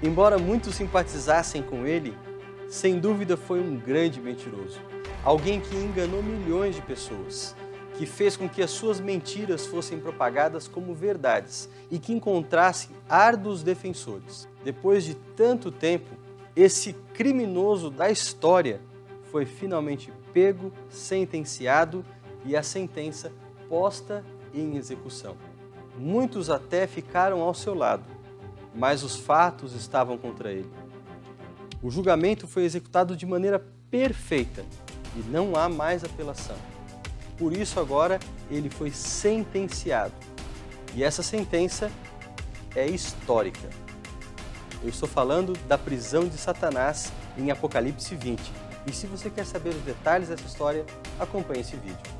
Embora muitos simpatizassem com ele, sem dúvida foi um grande mentiroso. Alguém que enganou milhões de pessoas, que fez com que as suas mentiras fossem propagadas como verdades e que encontrasse árduos defensores. Depois de tanto tempo, esse criminoso da história foi finalmente pego, sentenciado e a sentença posta em execução. Muitos até ficaram ao seu lado, mas os fatos estavam contra ele. O julgamento foi executado de maneira perfeita e não há mais apelação. Por isso agora ele foi sentenciado. E essa sentença é histórica. Eu estou falando da prisão de Satanás em Apocalipse 20. E se você quer saber os detalhes dessa história, acompanhe esse vídeo.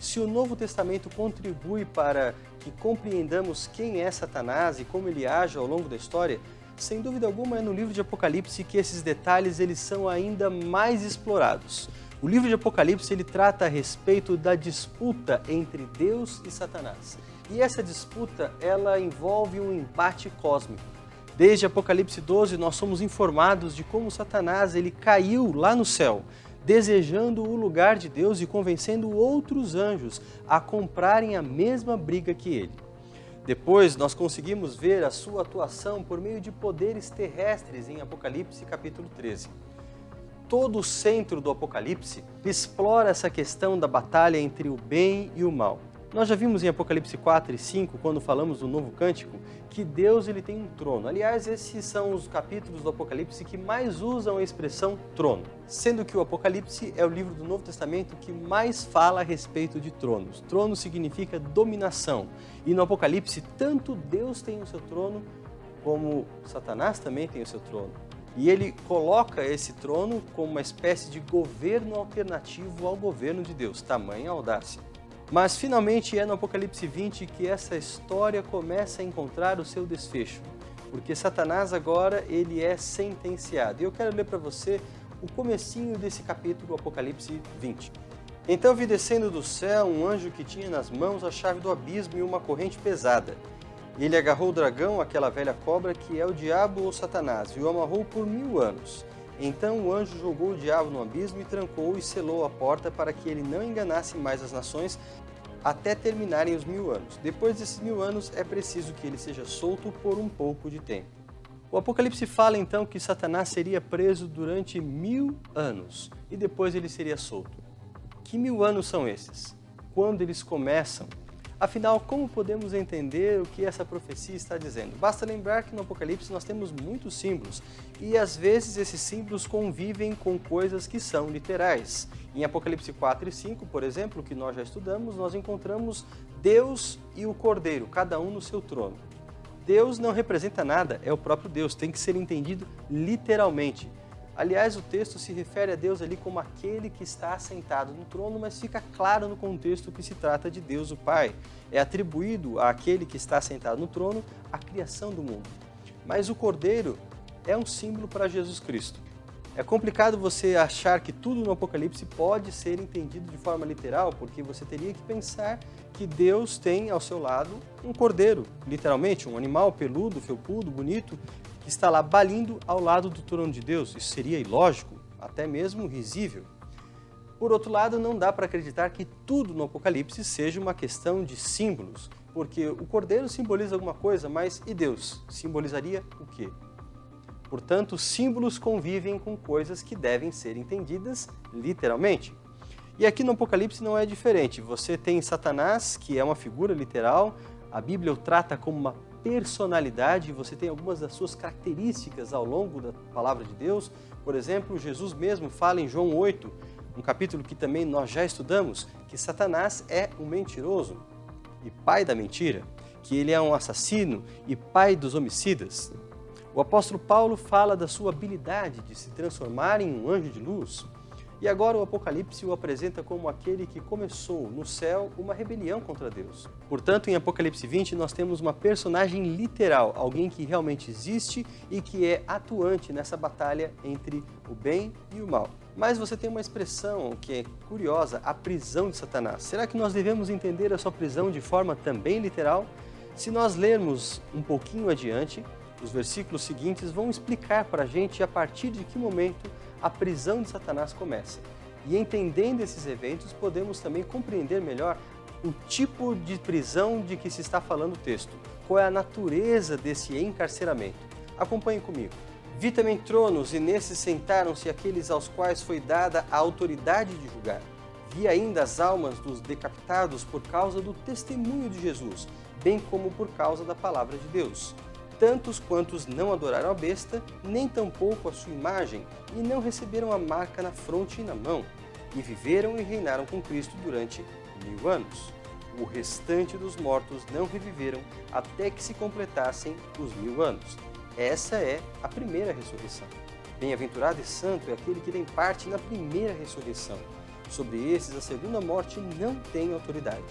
Se o Novo Testamento contribui para que compreendamos quem é Satanás e como ele age ao longo da história, sem dúvida alguma é no livro de Apocalipse que esses detalhes eles são ainda mais explorados. O livro de Apocalipse ele trata a respeito da disputa entre Deus e Satanás. E essa disputa ela envolve um embate cósmico. Desde Apocalipse 12 nós somos informados de como Satanás ele caiu lá no céu, desejando o lugar de Deus e convencendo outros anjos a comprarem a mesma briga que ele. Depois nós conseguimos ver a sua atuação por meio de poderes terrestres em Apocalipse capítulo 13. Todo o centro do Apocalipse explora essa questão da batalha entre o bem e o mal. Nós já vimos em Apocalipse 4 e 5, quando falamos do novo cântico, que Deus ele tem um trono. Aliás, esses são os capítulos do Apocalipse que mais usam a expressão trono, sendo que o Apocalipse é o livro do Novo Testamento que mais fala a respeito de tronos. Trono significa dominação. E no Apocalipse, tanto Deus tem o seu trono, como Satanás também tem o seu trono. E ele coloca esse trono como uma espécie de governo alternativo ao governo de Deus, tamanha audácia. Mas finalmente é no Apocalipse 20 que essa história começa a encontrar o seu desfecho, porque Satanás agora ele é sentenciado. E eu quero ler para você o comecinho desse capítulo, Apocalipse 20. Então vi descendo do céu um anjo que tinha nas mãos a chave do abismo e uma corrente pesada. Ele agarrou o dragão, aquela velha cobra que é o diabo ou Satanás, e o amarrou por 1000 anos. Então o anjo jogou o diabo no abismo e trancou e selou a porta para que ele não enganasse mais as nações até terminarem os 1000 anos. Depois desses 1000 anos é preciso que ele seja solto por um pouco de tempo. O Apocalipse fala então que Satanás seria preso durante 1000 anos e depois ele seria solto. Que 1000 anos são esses? Quando eles começam? Afinal, como podemos entender o que essa profecia está dizendo? Basta lembrar que no Apocalipse nós temos muitos símbolos e às vezes esses símbolos convivem com coisas que são literais. Em Apocalipse 4 e 5, por exemplo, que nós já estudamos, nós encontramos Deus e o Cordeiro, cada um no seu trono. Deus não representa nada, é o próprio Deus, tem que ser entendido literalmente. Aliás, o texto se refere a Deus ali como aquele que está assentado no trono, mas fica claro no contexto que se trata de Deus o Pai. É atribuído àquele que está assentado no trono a criação do mundo. Mas o Cordeiro é um símbolo para Jesus Cristo. É complicado você achar que tudo no Apocalipse pode ser entendido de forma literal, porque você teria que pensar que Deus tem ao seu lado um cordeiro, literalmente, um animal peludo, felpudo, bonito, que está lá balindo ao lado do trono de Deus. Isso seria ilógico, até mesmo risível. Por outro lado, não dá para acreditar que tudo no Apocalipse seja uma questão de símbolos, porque o cordeiro simboliza alguma coisa, mas e Deus? Simbolizaria o quê? Portanto, símbolos convivem com coisas que devem ser entendidas literalmente. E aqui no Apocalipse não é diferente. Você tem Satanás, que é uma figura literal, a Bíblia o trata como uma personalidade, você tem algumas das suas características ao longo da palavra de Deus. Por exemplo, Jesus mesmo fala em João 8, um capítulo que também nós já estudamos, que Satanás é um mentiroso e pai da mentira, que ele é um assassino e pai dos homicidas. O apóstolo Paulo fala da sua habilidade de se transformar em um anjo de luz. E agora o Apocalipse o apresenta como aquele que começou no céu uma rebelião contra Deus. Portanto, em Apocalipse 20, nós temos uma personagem literal, alguém que realmente existe e que é atuante nessa batalha entre o bem e o mal. Mas você tem uma expressão que é curiosa, a prisão de Satanás. Será que nós devemos entender a sua prisão de forma também literal? Se nós lermos um pouquinho adiante, os versículos seguintes vão explicar para a gente a partir de que momento a prisão de Satanás começa. E entendendo esses eventos, podemos também compreender melhor o tipo de prisão de que se está falando o texto. Qual é a natureza desse encarceramento? Acompanhe comigo. Vi também tronos, e nesses sentaram-se aqueles aos quais foi dada a autoridade de julgar. Vi ainda as almas dos decapitados por causa do testemunho de Jesus, bem como por causa da palavra de Deus. Tantos quantos não adoraram a besta, nem tampouco a sua imagem, e não receberam a marca na fronte e na mão, e viveram e reinaram com Cristo durante 1000 anos. O restante dos mortos não reviveram até que se completassem os 1000 anos. Essa é a primeira ressurreição. Bem-aventurado e santo é aquele que tem parte na primeira ressurreição. Sobre esses a segunda morte não tem autoridade.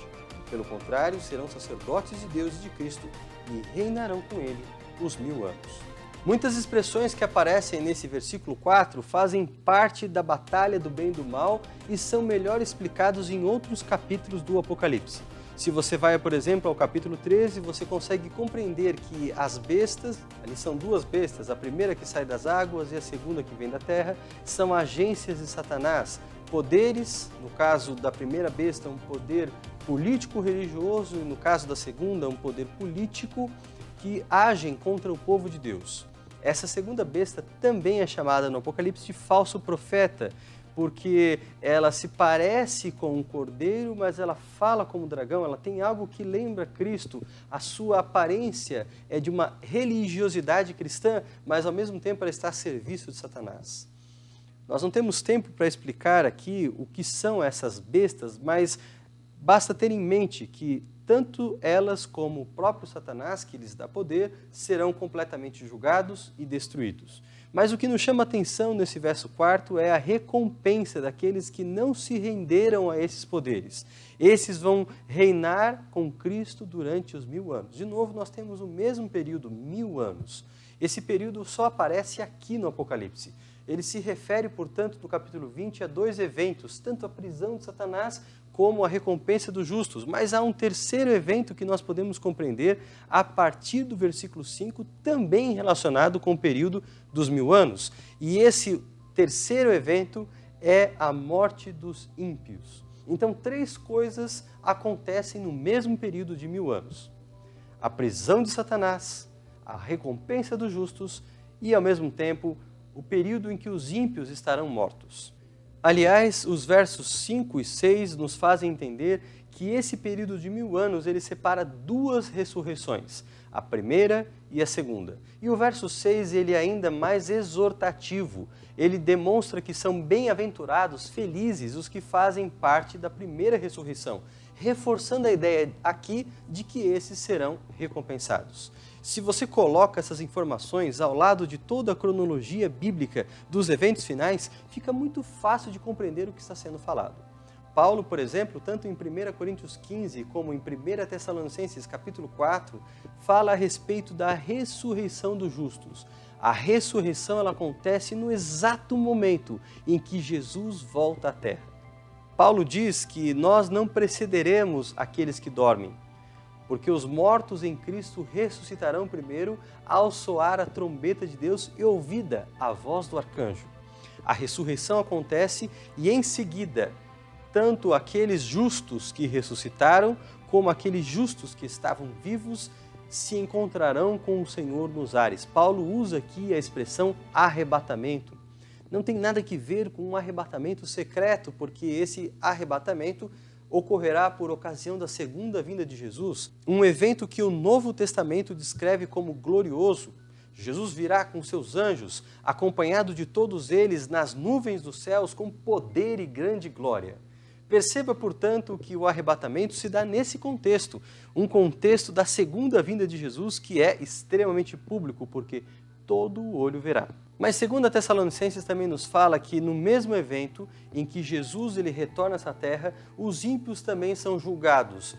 Pelo contrário, serão sacerdotes de Deus e de Cristo e reinarão com ele os 1000 anos. Muitas expressões que aparecem nesse versículo 4 fazem parte da batalha do bem e do mal e são melhor explicados em outros capítulos do Apocalipse. Se você vai, por exemplo, ao capítulo 13, você consegue compreender que as bestas, ali são duas bestas, a primeira que sai das águas e a segunda que vem da terra, são agências de Satanás, poderes, no caso da primeira besta, um poder político-religioso, e no caso da segunda, um poder político, que agem contra o povo de Deus. Essa segunda besta também é chamada no Apocalipse de falso profeta, porque ela se parece com um cordeiro, mas ela fala como dragão, ela tem algo que lembra Cristo. A sua aparência é de uma religiosidade cristã, mas ao mesmo tempo ela está a serviço de Satanás. Nós não temos tempo para explicar aqui o que são essas bestas, mas basta ter em mente que tanto elas como o próprio Satanás, que lhes dá poder, serão completamente julgados e destruídos. Mas o que nos chama a atenção nesse verso 4 é a recompensa daqueles que não se renderam a esses poderes. Esses vão reinar com Cristo durante os 1000 anos. De novo, nós temos o mesmo período, 1000 anos. Esse período só aparece aqui no Apocalipse. Ele se refere, portanto, no capítulo 20 a dois eventos, tanto a prisão de Satanás como a recompensa dos justos. Mas há um terceiro evento que nós podemos compreender a partir do versículo 5, também relacionado com o período dos 1000 anos. E esse terceiro evento é a morte dos ímpios. Então, três coisas acontecem no mesmo período de 1000 anos. A prisão de Satanás, a recompensa dos justos e, ao mesmo tempo, o período em que os ímpios estarão mortos. Aliás, os versos 5 e 6 nos fazem entender que esse período de 1000 anos ele separa duas ressurreições, a primeira e a segunda. E o verso 6 ele é ainda mais exortativo, ele demonstra que são bem-aventurados, felizes os que fazem parte da primeira ressurreição, reforçando a ideia aqui de que esses serão recompensados. Se você coloca essas informações ao lado de toda a cronologia bíblica dos eventos finais, fica muito fácil de compreender o que está sendo falado. Paulo, por exemplo, tanto em 1 Coríntios 15 como em 1 Tessalonicenses capítulo 4, fala a respeito da ressurreição dos justos. A ressurreição ela acontece no exato momento em que Jesus volta à terra. Paulo diz que nós não precederemos aqueles que dormem, porque os mortos em Cristo ressuscitarão primeiro ao soar a trombeta de Deus e ouvida a voz do arcanjo. A ressurreição acontece e em seguida, tanto aqueles justos que ressuscitaram, como aqueles justos que estavam vivos, se encontrarão com o Senhor nos ares. Paulo usa aqui a expressão arrebatamento. Não tem nada que ver com um arrebatamento secreto, porque esse arrebatamento ocorrerá por ocasião da segunda vinda de Jesus, um evento que o Novo Testamento descreve como glorioso. Jesus virá com seus anjos, acompanhado de todos eles nas nuvens dos céus com poder e grande glória. Perceba, portanto, que o arrebatamento se dá nesse contexto, um contexto da segunda vinda de Jesus que é extremamente público, porque todo o olho verá. Mas 2 Tessalonicenses também nos fala que no mesmo evento em que Jesus ele retorna a essa terra, os ímpios também são julgados,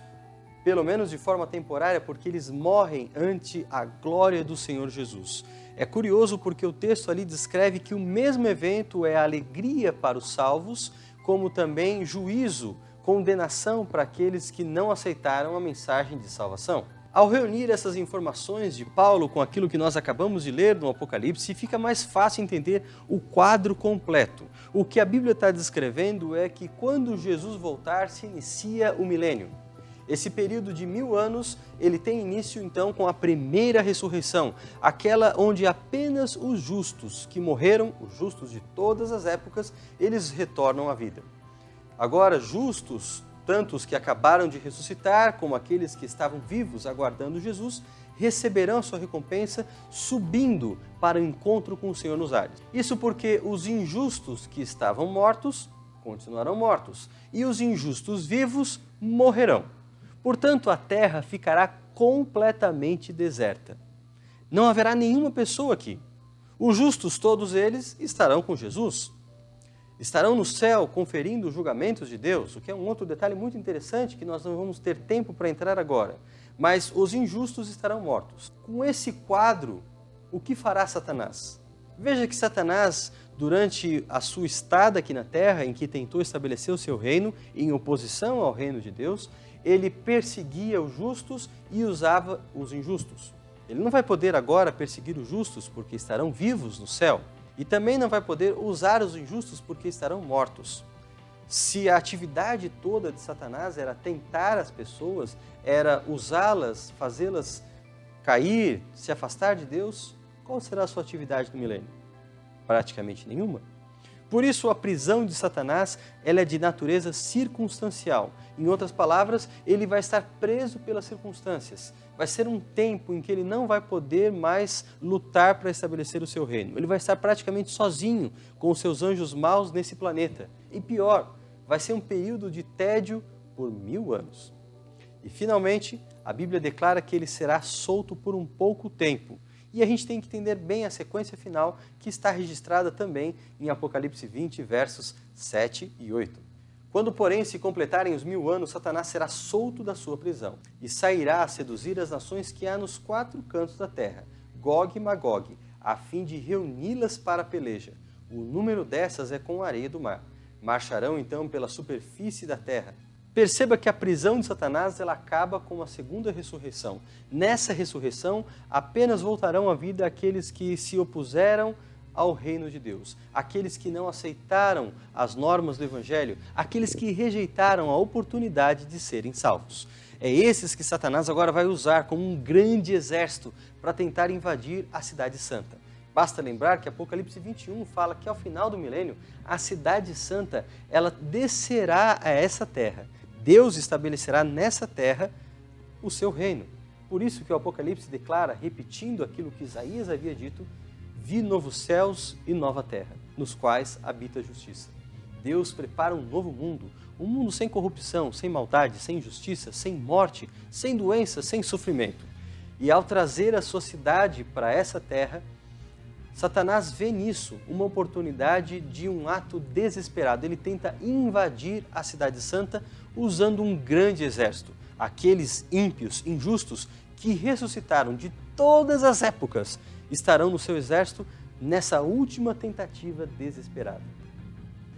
pelo menos de forma temporária, porque eles morrem ante a glória do Senhor Jesus. É curioso porque o texto ali descreve que o mesmo evento é alegria para os salvos, como também juízo, condenação para aqueles que não aceitaram a mensagem de salvação. Ao reunir essas informações de Paulo com aquilo que nós acabamos de ler no Apocalipse, fica mais fácil entender o quadro completo. O que a Bíblia está descrevendo é que quando Jesus voltar, se inicia o milênio. Esse período de 1000 anos, ele tem início então com a primeira ressurreição, aquela onde apenas os justos que morreram, os justos de todas as épocas, eles retornam à vida. Agora, justos, tanto os que acabaram de ressuscitar, como aqueles que estavam vivos aguardando Jesus, receberão a sua recompensa subindo para o encontro com o Senhor nos ares. Isso porque os injustos que estavam mortos continuarão mortos e os injustos vivos morrerão. Portanto, a terra ficará completamente deserta. Não haverá nenhuma pessoa aqui. Os justos, todos eles, estarão com Jesus. Estarão no céu conferindo os julgamentos de Deus, o que é um outro detalhe muito interessante que nós não vamos ter tempo para entrar agora. Mas os injustos estarão mortos. Com esse quadro, o que fará Satanás? Veja que Satanás, durante a sua estada aqui na terra, em que tentou estabelecer o seu reino em oposição ao reino de Deus, ele perseguia os justos e usava os injustos. Ele não vai poder agora perseguir os justos porque estarão vivos no céu. E também não vai poder usar os injustos porque estarão mortos. Se a atividade toda de Satanás era tentar as pessoas, era usá-las, fazê-las cair, se afastar de Deus, qual será a sua atividade no milênio? Praticamente nenhuma. Por isso, a prisão de Satanás ela é de natureza circunstancial. Em outras palavras, ele vai estar preso pelas circunstâncias. Vai ser um tempo em que ele não vai poder mais lutar para estabelecer o seu reino. Ele vai estar praticamente sozinho com os seus anjos maus nesse planeta. E pior, vai ser um período de tédio por 1000 anos. E finalmente, a Bíblia declara que ele será solto por um pouco tempo. E a gente tem que entender bem a sequência final que está registrada também em Apocalipse 20, versos 7 e 8. Quando, porém, se completarem os 1000 anos, Satanás será solto da sua prisão e sairá a seduzir as nações que há nos 4 cantos da terra, Gog e Magog, a fim de reuni-las para a peleja. O número dessas é com a areia do mar. Marcharão, então, pela superfície da terra. Perceba que a prisão de Satanás ela acaba com a segunda ressurreição. Nessa ressurreição, apenas voltarão à vida aqueles que se opuseram ao reino de Deus, aqueles que não aceitaram as normas do Evangelho, aqueles que rejeitaram a oportunidade de serem salvos. É esses que Satanás agora vai usar como um grande exército para tentar invadir a Cidade Santa. Basta lembrar que Apocalipse 21 fala que ao final do milênio, a Cidade Santa ela descerá a essa terra. Deus estabelecerá nessa terra o seu reino. Por isso que o Apocalipse declara, repetindo aquilo que Isaías havia dito, vi novos céus e nova terra, nos quais habita a justiça. Deus prepara um novo mundo, um mundo sem corrupção, sem maldade, sem injustiça, sem morte, sem doença, sem sofrimento. E ao trazer a sua cidade para essa terra, Satanás vê nisso uma oportunidade de um ato desesperado. Ele tenta invadir a Cidade Santa usando um grande exército. Aqueles ímpios, injustos, que ressuscitaram de todas as épocas, estarão no seu exército nessa última tentativa desesperada.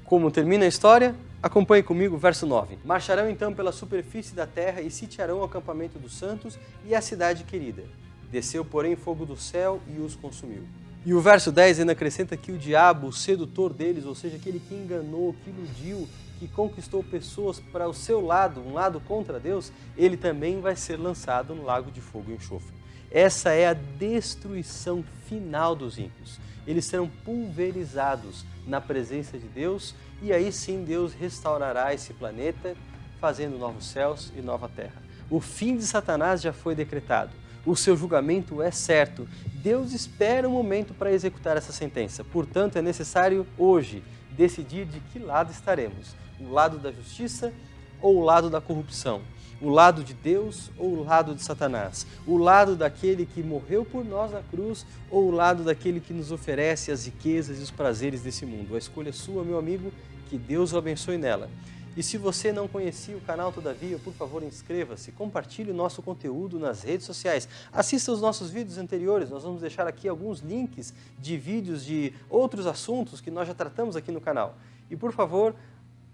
Como termina a história? Acompanhe comigo o verso 9. Marcharão então pela superfície da terra e sitiarão o acampamento dos santos e a cidade querida. Desceu, porém, fogo do céu e os consumiu. E o verso 10 ainda acrescenta que o diabo, o sedutor deles, ou seja, aquele que enganou, que iludiu, que conquistou pessoas para o seu lado, um lado contra Deus, ele também vai ser lançado no lago de fogo e enxofre. Essa é a destruição final dos ímpios. Eles serão pulverizados na presença de Deus e aí sim Deus restaurará esse planeta, fazendo novos céus e nova terra. O fim de Satanás já foi decretado. O seu julgamento é certo. Deus espera um momento para executar essa sentença. Portanto, é necessário hoje decidir de que lado estaremos. O lado da justiça ou o lado da corrupção? O lado de Deus ou o lado de Satanás? O lado daquele que morreu por nós na cruz ou o lado daquele que nos oferece as riquezas e os prazeres desse mundo? A escolha é sua, meu amigo, que Deus o abençoe nela. E se você não conhecia o canal Todavia, por favor, inscreva-se, compartilhe o nosso conteúdo nas redes sociais, assista os nossos vídeos anteriores, nós vamos deixar aqui alguns links de vídeos de outros assuntos que nós já tratamos aqui no canal. E por favor,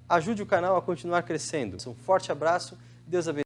ajude o canal a continuar crescendo. Um forte abraço, Deus abençoe.